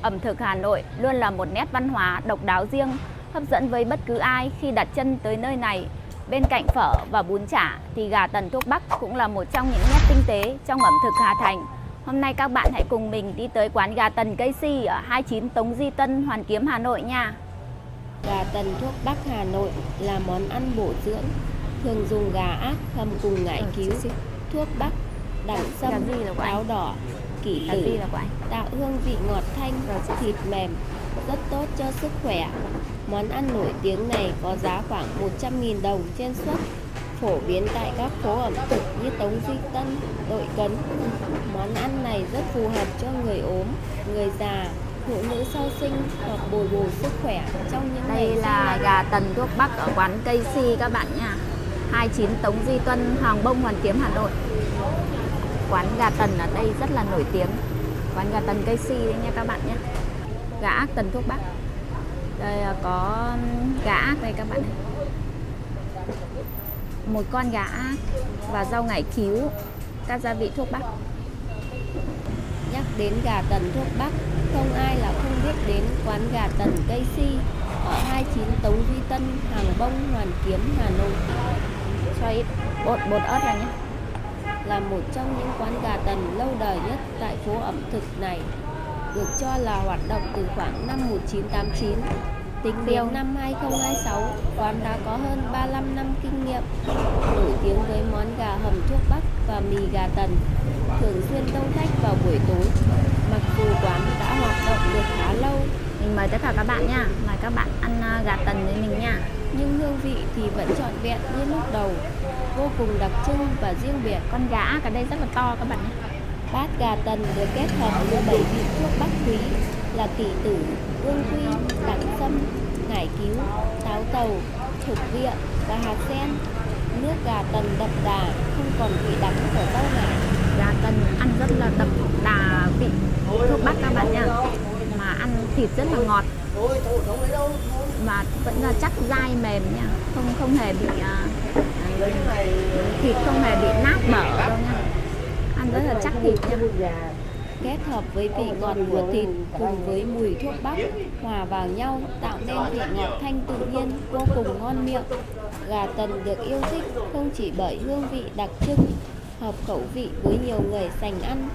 ẩm thực Hà Nội luôn là một nét văn hóa độc đáo riêng, hấp dẫn với bất cứ ai khi đặt chân tới nơi này. Bên cạnh phở và bún chả thì gà tần thuốc Bắc cũng là một trong những nét tinh tế trong ẩm thực Hà Thành. Hôm nay các bạn hãy cùng mình đi tới quán gà tần cây si ở 29 Tống Duy Tân, Hoàn Kiếm, Hà Nội nha. Gà tần thuốc Bắc Hà Nội là món ăn bổ dưỡng, thường dùng gà ác hầm cùng ngải cứu, thuốc Bắc, đẳng sâm, táo đỏ, kỷ tử, tạo hương vị ngọt thanh, thịt mềm, rất tốt cho sức khỏe. Món ăn nổi tiếng này có giá khoảng 100.000 đồng trên suất, phổ biến tại các phố ẩm thực như Tống Duy Tân, Đội Cấn. Món ăn này rất phù hợp cho người ốm, người già, phụ nữ sau sinh hoặc bồi bổ sức khỏe trong những ngày Đây là gà tần thuốc Bắc ở quán cây si các bạn nha. 29 Tống Duy Tân, Hàng Bông, Hoàn Kiếm, Hà Nội. Quán gà tần ở đây rất là nổi tiếng. Quán gà tần cây si đấy nha các bạn nhé. Gà ác tần thuốc Bắc. Đây có gà ác đây các bạn này. Một con gà ác và rau ngải cứu, các gia vị thuốc Bắc. Nhắc đến gà tần thuốc Bắc, không ai là không biết đến quán gà tần cây si ở 29 Tống Duy Tân, Hàng Bông, Hoàn Kiếm, Hà Nội. Cho ít bột ớt vào nhé. Là một trong những quán gà tần lâu đời nhất tại phố ẩm thực này, được cho là hoạt động từ khoảng năm 1989. Tính đến năm 2026, quán đã có hơn 35 năm kinh nghiệm, nổi tiếng với món gà hầm thuốc Bắc và mì gà tần, thường xuyên đông khách vào buổi tối. Mặc dù quán đã hoạt động được khá lâu, mình mời tất cả các bạn nha, mời các bạn ăn gà tần với mình nha. Nhưng hương vị thì vẫn trọn vẹn như lúc đầu, vô cùng đặc trưng và riêng biệt. Con gà ác ở đây rất là to các bạn nhé. Bát gà tần được kết hợp với 7 vị thuốc Bắc quý là kỷ tử, ương quy, đẳng sâm, ngải cứu, táo tàu, thục viện và hạt sen. Nước gà tần đậm đà, không còn vị đắng của rau ngải. Gà tần ăn rất là đậm đà vị thuốc Bắc các bạn nha. Mà ăn thịt rất là ngọt, mà vẫn là chắc dai mềm nha, không hề bị thịt không hề bị nát bở đâu nha. Ăn rất là chắc thịt nha. Kết hợp với vị ngọt của thịt cùng với mùi thuốc Bắc hòa vào nhau tạo nên vị ngọt thanh tự nhiên vô cùng ngon miệng. Gà tần được yêu thích không chỉ bởi hương vị đặc trưng, hợp khẩu vị với nhiều người sành ăn,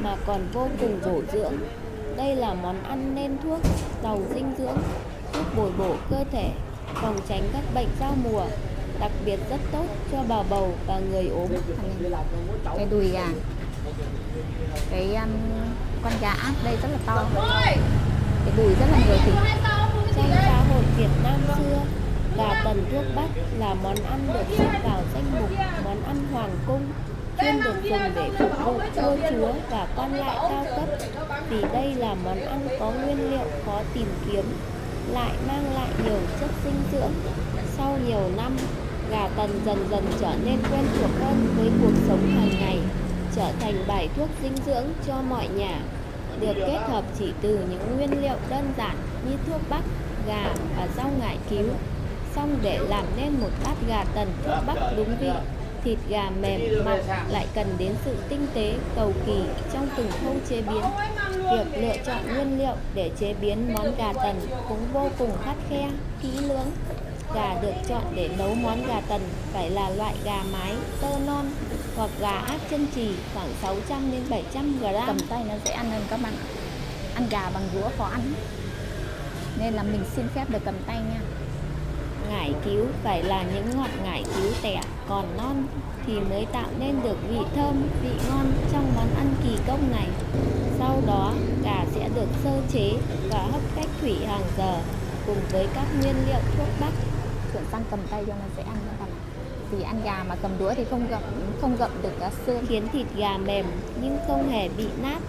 mà còn vô cùng bổ dưỡng. Đây là món ăn nên thuốc, giàu dinh dưỡng, giúp bồi bổ cơ thể, phòng tránh các bệnh giao mùa, đặc biệt rất tốt cho bà bầu và người ốm. Cái đùi gà, con gà ác đây rất là to, cái đùi rất là nhiều thịt. Trong xã hội Việt Nam xưa, gà tần thuốc Bắc là món ăn được xếp vào danh mục món ăn hoàng cung, chuyên được dùng để phục vụ vua chúa và quan lại cao cấp, vì đây là món ăn có nguyên liệu khó tìm kiếm, lại mang lại nhiều chất dinh dưỡng. Sau nhiều năm, gà tần dần dần trở nên quen thuộc hơn với cuộc sống hàng ngày, trở thành bài thuốc dinh dưỡng cho mọi nhà, được kết hợp chỉ từ những nguyên liệu đơn giản như thuốc Bắc, gà và rau ngải cứu, xong để làm nên một bát gà tần thuốc Bắc đúng vị. Thịt gà mềm mặn lại cần đến sự tinh tế, cầu kỳ trong từng khâu chế biến. Việc lựa chọn nguyên liệu để chế biến món gà tần cũng vô cùng khắt khe, kỹ lưỡng. Gà được chọn để nấu món gà tần phải là loại gà mái, tơ non hoặc gà ác chân trì khoảng 600 đến 700 g. Cầm tay nó dễ ăn hơn các bạn ạ. Ăn gà bằng đũa khó ăn, nên là mình xin phép được cầm tay nha. Ngải cứu phải là những ngọn ngải cứu tẻ còn non thì mới tạo nên được vị thơm, vị ngon trong món ăn kỳ công này. Sau đó, gà sẽ được sơ chế và hấp cách thủy hàng giờ cùng với các nguyên liệu thuốc Bắc. Chuyển sang cầm tay cho nó dễ ăn các bạn ạ. Vì ăn gà mà cầm đũa thì không gặm được cả xương, khiến thịt gà mềm nhưng không hề bị nát,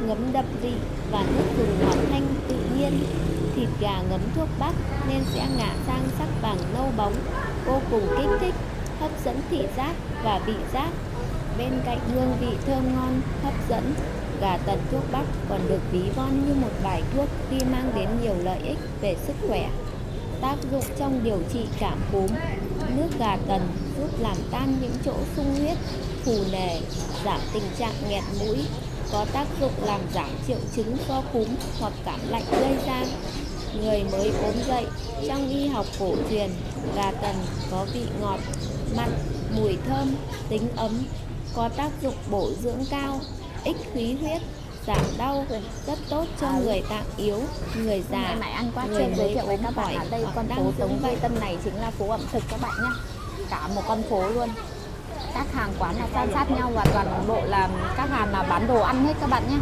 ngấm đậm vị và nước dùng ngọt thanh tự nhiên. Thịt gà ngấm thuốc Bắc nên sẽ ngả sang sắc vàng nâu bóng, vô cùng kích thích, hấp dẫn thị giác và vị giác. Bên cạnh hương vị thơm ngon, hấp dẫn, gà tần thuốc Bắc còn được ví von như một bài thuốc khi mang đến nhiều lợi ích về sức khỏe. Tác dụng trong điều trị cảm cúm, nước gà tần giúp làm tan những chỗ sung huyết, phù nề, giảm tình trạng nghẹt mũi, có tác dụng làm giảm triệu chứng do cúm hoặc cảm lạnh gây ra. Người mới ốm dậy, trong y học cổ truyền, gà tần có vị ngọt, mặn, mùi thơm, tính ấm, có tác dụng bổ dưỡng cao, ích khí huyết, giảm đau, rất tốt cho người tạng yếu, người già, Mày ăn qua người trên giới mới thiệu với ốm các bạn khỏi ở đây hoặc con đang phố dưỡng Tống Duy bệnh. Tân này chính là phố ẩm thực các bạn nhé. Cả một con phố luôn. Các hàng quán là san sát nhau và toàn bộ là các hàng là bán đồ ăn hết các bạn nhé.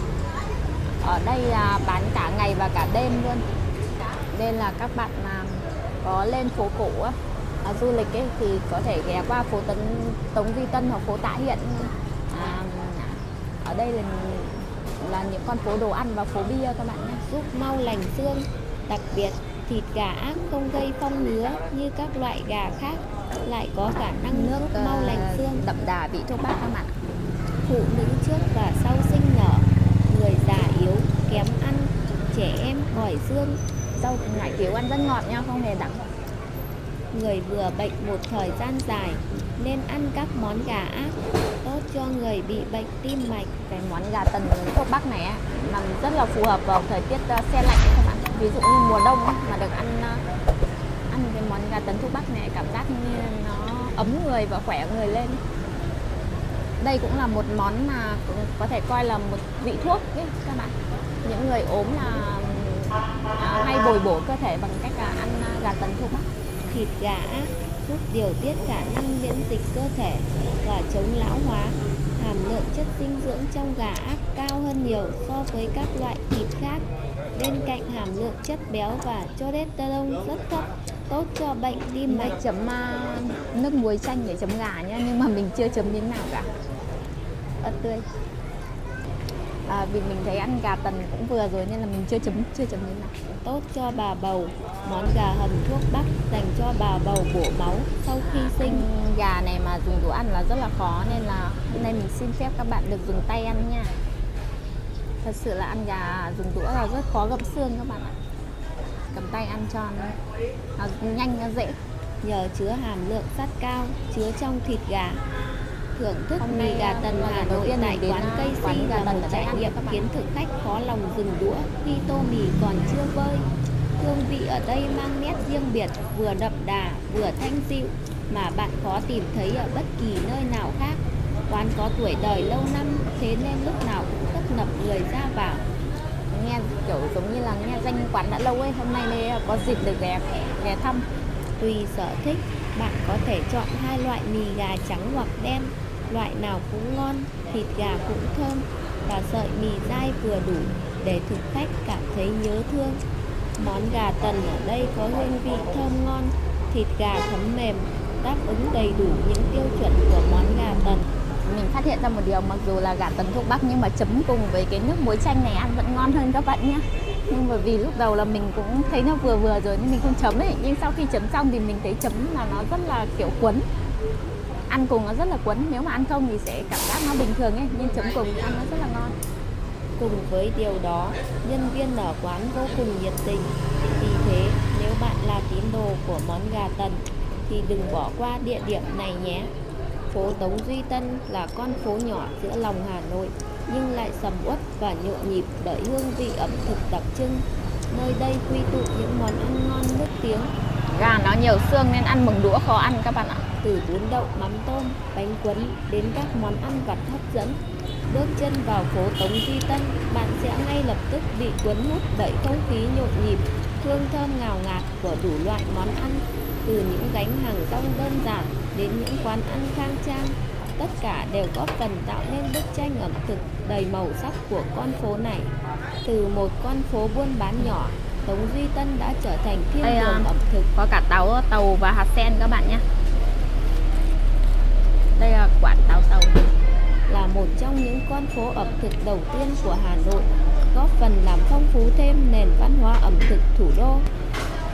Ở đây là bán cả ngày và cả đêm luôn. Nên là các bạn mà có lên phố cổ á, du lịch ấy, thì có thể ghé qua phố Tống Duy Tân hoặc phố Tạ Hiện. Ở đây là những con phố đồ ăn và phố bia các bạn nhé. Giúp mau lành xương, đặc biệt thịt gà ác không gây phong ngứa như các loại gà khác, lại có khả năng Nước giúp mau lành xương. đậm đà vị thuốc bắc các bạn. Phụ nữ trước và sau sinh nở, người già yếu, kém ăn, trẻ em mỏi xương, Rau ngải cứu ăn rất ngọt nha, không hề đắng. người vừa bệnh một thời gian dài nên ăn các món gà ác, tốt cho người bị bệnh tim mạch. Cái món gà tần thuốc bắc này á, mà rất là phù hợp vào thời tiết se lạnh ấy các bạn. Ví dụ như mùa đông ấy, mà được ăn cái món gà tần thuốc bắc này, cảm giác như nó ấm người và khỏe người lên. Đây cũng là một món mà cũng có thể coi là một vị thuốc ấy các bạn. Những người ốm là hay bồi bổ cơ thể bằng cách là ăn gà tần thuốc bắc. Thịt gà ác giúp điều tiết khả năng miễn dịch cơ thể và chống lão hóa. Hàm lượng chất dinh dưỡng trong gà ác cao hơn nhiều so với các loại thịt khác. Bên cạnh hàm lượng chất béo và cholesterol rất thấp, tốt cho bệnh tim mạch. Chấm nước muối chanh để chấm gà nhá, nhưng mà mình chưa chấm miếng nào cả. Ớt tươi. Vì mình thấy ăn gà tần cũng vừa rồi nên là mình chưa chấm miếng nào. Tốt cho bà bầu. Món gà hầm thuốc bắc dành cho bà bầu bổ máu sau khi sinh. Gà này mà dùng đũa ăn là rất là khó, nên là hôm nay mình xin phép các bạn được dùng tay ăn nha. Thật sự là ăn gà dùng đũa là rất khó gặm xương các bạn ạ. Cầm tay ăn cho nó nhanh, nó dễ. Nhờ chứa hàm lượng sắt cao chứa trong thịt gà. Thưởng thức mì gà tần Hà Nội tại quán cây si là một trải nghiệm khiến thực khách khó lòng dừng đũa khi tô mì còn chưa vơi. Hương vị ở đây mang nét riêng biệt, vừa đậm đà vừa thanh dịu mà bạn khó tìm thấy ở bất kỳ nơi nào khác. Quán có tuổi đời lâu năm, thế nên lúc nào cũng tấp nập người ra vào. Nghe kiểu giống như là nghe danh quán đã lâu ấy, hôm nay đây có dịp được ghé thăm. Tùy sở thích, bạn có thể chọn hai loại mì gà trắng hoặc đen. Loại nào cũng ngon, thịt gà cũng thơm và sợi mì dai vừa đủ để thực khách cảm thấy nhớ thương. Món gà tần ở đây có hương vị thơm ngon, thịt gà thấm mềm, đáp ứng đầy đủ những tiêu chuẩn của món gà tần. Mình phát hiện ra một điều, mặc dù là gà tần thuốc bắc nhưng mà chấm cùng với cái nước muối chanh này ăn vẫn ngon hơn các bạn nhé. Nhưng bởi vì lúc đầu là mình cũng thấy nó vừa vừa rồi nên mình không chấm ấy, nhưng sau khi chấm xong thì mình thấy chấm là nó rất là kiểu cuốn. Ăn cùng nó rất là cuốn, nếu mà ăn không thì sẽ cảm giác nó bình thường ấy, nhưng chấm cùng ăn nó rất là ngon. Cùng với điều đó, nhân viên ở quán vô cùng nhiệt tình. Vì thế, nếu bạn là tín đồ của món gà tần thì đừng bỏ qua địa điểm này nhé. Phố Tống Duy Tân là con phố nhỏ giữa lòng Hà Nội nhưng lại sầm uất và nhộn nhịp bởi hương vị ẩm thực đặc trưng. Nơi đây quy tụ những món ăn ngon nức tiếng. Gà nó nhiều xương nên ăn bằng đũa khó ăn các bạn ạ. Từ bún đậu mắm tôm, bánh cuốn đến các món ăn vặt hấp dẫn. Bước chân vào phố Tống Duy Tân, bạn sẽ ngay lập tức bị cuốn hút bởi không khí nhộn nhịp, hương thơm ngào ngạt của đủ loại món ăn, từ những gánh hàng rong đơn giản đến những quán ăn khang trang. Tất cả đều góp phần tạo nên bức tranh ẩm thực đầy màu sắc của con phố này. Từ một con phố buôn bán nhỏ, Tống Duy Tân đã trở thành thiên đường ẩm thực. Có cả tàu và hạt sen các bạn nhé. Đây là quán tàu. Là một trong những con phố ẩm thực đầu tiên của Hà Nội, góp phần làm phong phú thêm nền văn hóa ẩm thực thủ đô.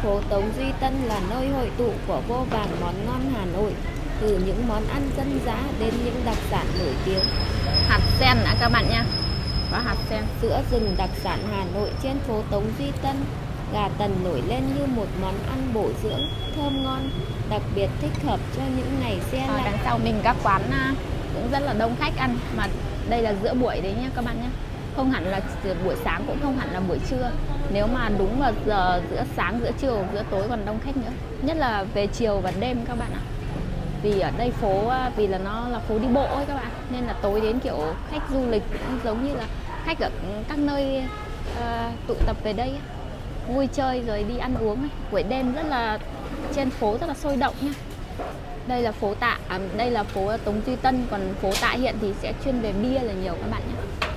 Phố Tống Duy Tân là nơi hội tụ của vô vàn món ngon Hà Nội, từ những món ăn dân dã đến những đặc sản nổi tiếng. Hạt sen đã các bạn nha. Có hạt sen. Sữa rừng đặc sản Hà Nội trên phố Tống Duy Tân, gà tần nổi lên như một món ăn bổ dưỡng, thơm ngon, đặc biệt thích hợp cho những ngày se lạnh. Đằng sau mình các quán cũng rất là đông khách ăn, mà đây là giữa buổi đấy nhé các bạn nhé. Không hẳn là buổi sáng, cũng không hẳn là buổi trưa. Nếu mà đúng vào giờ giữa sáng, giữa chiều, giữa tối còn đông khách nữa. Nhất là về chiều và đêm các bạn ạ. Vì ở đây phố, vì là nó là phố đi bộ ấy các bạn, nên là tối đến kiểu khách du lịch cũng giống như là khách ở các nơi tụ tập về đây ấy, vui chơi rồi đi ăn uống ấy. Buổi đêm rất là trên phố rất là sôi động nha. Đây là phố đây là phố Tống Duy Tân, còn phố Tạ Hiện thì sẽ chuyên về bia là nhiều các bạn nhé.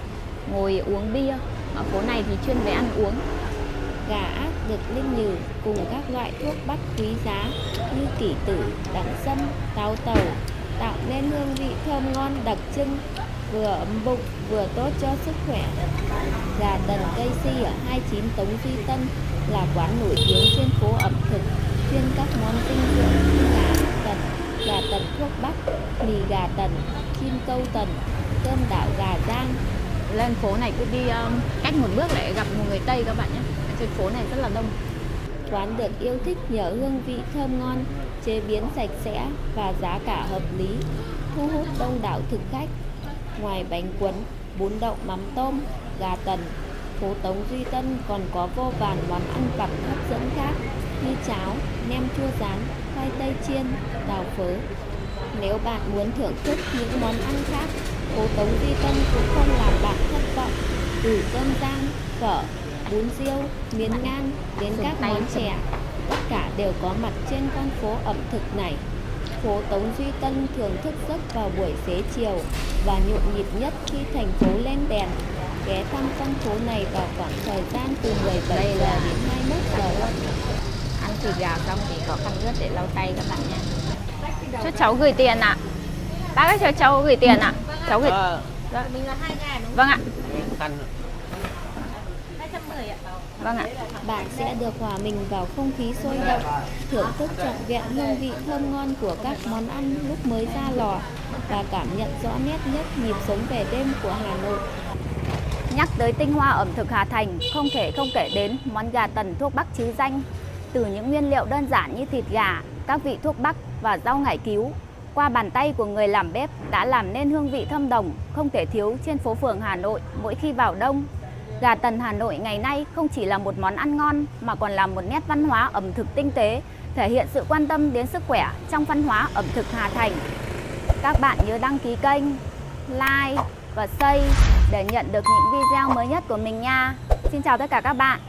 Ngồi uống bia. Ở phố này thì chuyên về ăn uống. Gà ác được linh nhừ cùng các loại thuốc bắc quý giá như kỷ tử, đẳng sâm, táo tàu tạo nên hương vị thơm ngon đặc trưng, vừa ấm bụng vừa tốt cho sức khỏe. Gà Tần cây si ở 29 Tống Duy Tân là quán nổi tiếng trên phố ẩm thực, chuyên các món dinh dưỡng như gà Tần thuốc bắc, mì gà Tần, chim câu Tần, cơm đảo gà rang. Lên phố này cứ đi cách một bước lại gặp một người Tây các bạn nhé. Trên phố này rất là đông. Quán được yêu thích nhờ hương vị thơm ngon, chế biến sạch sẽ và giá cả hợp lý, thu hút đông đảo thực khách. Ngoài bánh cuốn, bún đậu mắm tôm, gà Tần, phố Tống Duy Tân còn có vô vàn món ăn vặt hấp dẫn khác như cháo, nem chua rán, khoai tây chiên, đào phớ. Nếu bạn muốn thưởng thức những món ăn khác, phố Tống Duy Tân cũng không làm bạn thất vọng. Từ cơm rang, phở, bún riêu, miến ngan đến các món chè, tất cả đều có mặt trên con phố ẩm thực này. Phố Tống Duy Tân thường thức giấc vào buổi xế chiều và nhộn nhịp nhất khi thành phố lên đèn. Ghé thăm con phố này vào khoảng thời gian từ 17 giờ đến 21 giờ. Ăn thịt gà xong thì có khăn ướt để lau tay các bạn nha. Cho cháu gửi tiền ạ. Bác ơi, cho cháu gửi tiền ạ. Cháu gửi. Mình là 2.000 đúng không? Vâng ạ. 210 ạ. Vâng ạ. Bạn sẽ được hòa mình vào không khí sôi động, thưởng thức trọn vẹn hương vị thơm ngon của các món ăn lúc mới ra lò và cảm nhận rõ nét nhất nhịp sống về đêm của Hà Nội. Nhắc tới tinh hoa ẩm thực Hà Thành, không thể không kể đến món gà Tần thuốc bắc chứ danh. Từ những nguyên liệu đơn giản như thịt gà, các vị thuốc bắc và rau ngải cứu, qua bàn tay của người làm bếp đã làm nên hương vị thâm đồng không thể thiếu trên phố phường Hà Nội mỗi khi vào đông. Gà Tần Hà Nội ngày nay không chỉ là một món ăn ngon mà còn là một nét văn hóa ẩm thực tinh tế, thể hiện sự quan tâm đến sức khỏe trong văn hóa ẩm thực Hà Thành. Các bạn nhớ đăng ký kênh, like và share để nhận được những video mới nhất của mình nha. Xin chào tất cả các bạn.